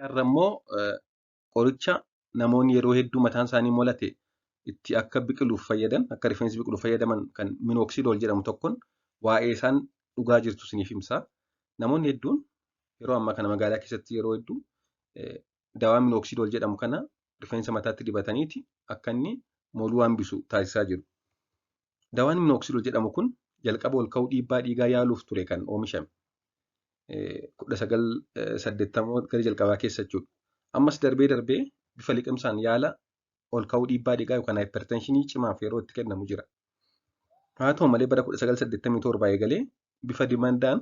Har'ammoo qoricha namoonni yeroo hedduu mataan isaanii molate itti akka biqiluuf fayyadan, akka rifeensi biqiluuf fayyadaman kan minoksidool jedhamu tokkoon waa'ee isaan dhugaa jirtu isiniif himsa. Namoonni hedduun yeroo ammaa kana magaalaa keessatti yeroo hedduu dawaa minoksidool jedhamu kana rifeensa mataatti dibataniiti akka inni moluu hambisu taasisaa jiru. Dawaan minoksidool jedhamu kun jalqaba ol ka'uu dhiibbaa dhiigaa yaaluuf ture kan oomishame. 1980 gara jalqabaa keessa jechuudha. Ammas darbee bifa liqimsaan yaala ol ka'uu dhiibbaa dhiigaa yookaan haayipertenshinii cimaaf yeroo itti kennamu jira. Haa ta'u malee bara 1987 eegalee bifa dimandaan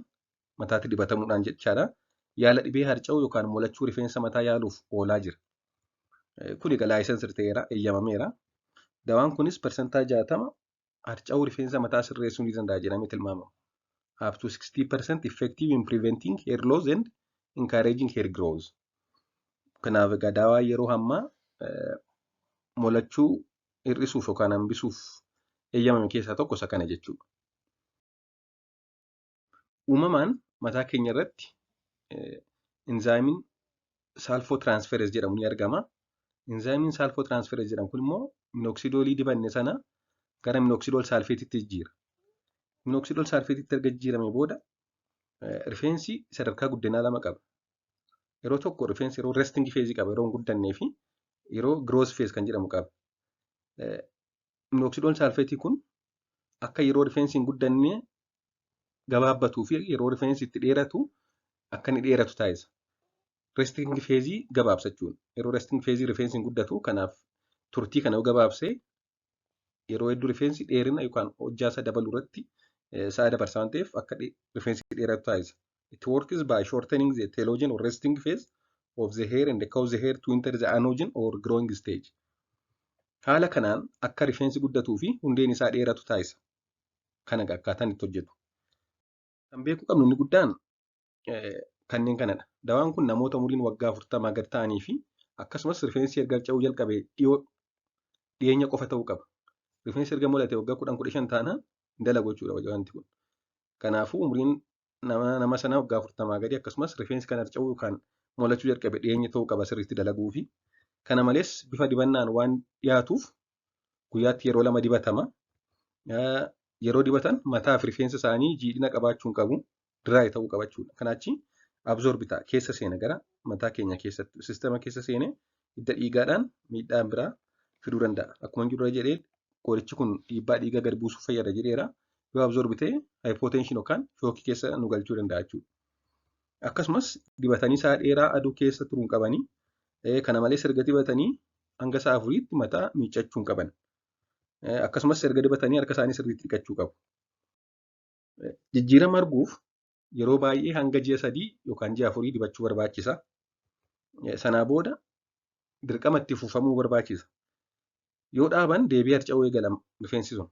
mataatti dibatamuudhaan jechaadha. Yaala dhibee harca'uu yookaan molachuu rifeensa mataa yaaluuf oolaa jira. Kun egaa laayisensi ta'eera, eeyyamameera. Dawaan kunis parsantaa 60 harca'uu rifeensa mataa sirreessuu ni danda'a jedhamee tilmaamama. Up to 60% effective in preventing hair loss and encouraging hair growth. Kanaaf egaa daawaa yeroo ammaa molachuu hir'isuuf yookaan hambisuuf eeyyamame keessaa tokko isa kana jechuudha. Uumamaan mataa keenya irratti enzaayimiin saalfootiraansferees jedhamu ni argama. Enzaayimiin saalfootiraansferees jedhamu kun immoo minoksidoolii dibanne sana gara minoksidool saalfeetitti jijjiira. Minoksidool saalfeetitti erga jijjiirame booda rifeensi sadarkaa guddinaa lama qaba. Yeroo tokko rifeensi yeroo resting phase qaba, yeroo hin guddannee fi yeroo growth phase kan jedhamu qaba. Minoksidool saalfeetii kun akka yeroo rifeensi hin guddannee gabaabbatuu fi yeroo rifeensi itti dheeratu akka inni dheeratu taasisa. Resting phase gabaabsa jechuudha. Yeroo resting phase rifeensi hin guddatu, kanaaf turtii kana yoo gabaabsee yeroo hedduu rifeensi dheerina yookaan hojjaa dabaluu irratti sa'a dabarsa waan ta'eef akka rifeensi dheeratu taasisa. It works by shortening the telogen or resting phase of the hair and cause the hair to enter the anagen or growing stage. Haala kanaan akka rifeensi guddatuu fi hundeen isaa dheeratu taasisa. Kana akkaataan itti hojjetu. Kan beekuu qabnu inni guddaan kanneen kanadha. Dawaan kun namoota umuriin waggaa 40 gad ta'anii fi akkasumas rifeensi erga harca'uu jalqabe dhiyeenya qofa ta'uu qaba. Rifeensi erga molate waggaa 10-15 taanaan hin dalagu jechuudha wanti kun. Kanaafuu umuriin nama sanaa waggaa 40 gadi akkasumas rifeensi kan harca'uu yookaan molachuu jalqabe dhiyeenya ta'uu qaba sirriitti dalaguu fi kana malees bifa dibannaan waan dhiyaatuuf guyyaatti yeroo 2 dibatama. Yeroo dibatan mataa fi rifeensa isaanii jiidhina qabaachuu hin qabu, diraay ta'uu qaba jechuudha. Kanaachi absorbitaa keessa seena gara mataa keenya keessatti siistema keessa seenee hidda dhiigaadhaan miidhaan biraa fiduu danda'a. Akkuma jiru jedhee qorichi kun dhiibbaa dhiigaa gad buusuuf fayyada jedheera. Yoo absorbitee haayipootenshin yookaan shookii keessa nu galchuu danda'a jechuudha. Akkasumas dibatanii sa'a dheeraa aduu keessa turuu hin qabanii. Kana malees erga dibatanii hanga sa'a 4tti mataa miiccachuu hin qaban. Akkasumas erga dibatanii harka isaanii sirriitti dhiqachuu qabu. Jijjiirama arguuf yeroo baay'ee hanga ji'a 3 yookaan ji'a 4 dibachuu barbaachisa. Sanaa booda dirqama itti fufamuu barbaachisa. Yoo dhaaban deebii harca'uu eegalama rifeensi sun.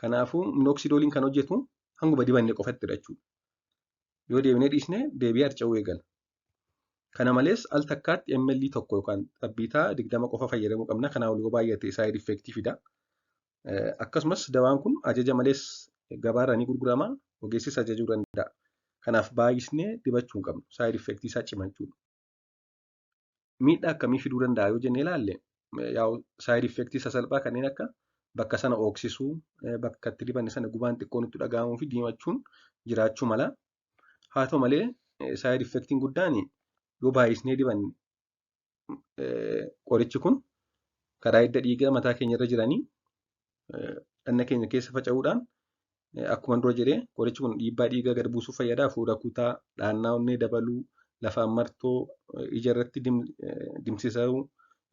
Kanaafuu minoksidooliin kan hojjetu hanguma dibannee qofatti jechuudha. Yoo deebinee dhiisne deebii harca'uu eegala. Kana malees al takkaatti ml tokko yookaan xabbiitaa 20 qofa fayyadamuu qabna. Kanaa ol yoo baay'ate saayid effektii fida. Akkasumas dawaan kun ajaja malees gabaarraa ni gurgurama. Ogeessis ajajuu danda'a. Kanaaf baay'isnee dibachuu hin qabnu. Saayid effektii isaa cima jechuudha. Miidhaa akkamii fiduu danda'a yoo jennee ilaalle saayid effektii sasalphaa kanneen akka bakka sana ooksisuu, bakka itti dibanne sana gubaan xiqqoon itti dhaga'amuu fi diimachuu jiraachuu mala. Haa ta'u malee saayid effektiin guddaan yoo baay'isnee dibanne qorichi kun karaa hidda dhiigaa mataa keenya irra jiranii dhagna keenya keessa faca'uudhaan akkuma dura jedhee qorichi kun dhiibbaa dhiigaa gad buusuuf fayyada. Hafuura kutaa, dhaannaa onnee dabaluu, lafaan martoo, ija irratti dimsisuu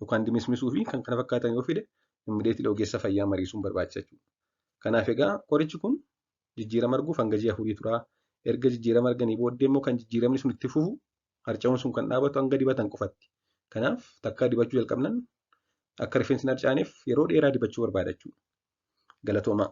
yookaan dimismisuu fi kan kana fakkaatan yoo fide immideetii ogeessa fayyaa mariisuun barbaachisa jechuudha. Kanaaf egaa qorichi kun jijjiirama arguuf hanga ji'a 4 tura. Erga jijjiirama arganii booddee immoo kan jijjiiramni sun itti fufu harca'uun sun kan dhaabatu hanga dibatan qofatti. Kanaaf takka dibachuu jalqabnan akka rifeensi hin harcaaneef yeroo dheeraa dibachuu barbaada jechuudha. Galatoomaa.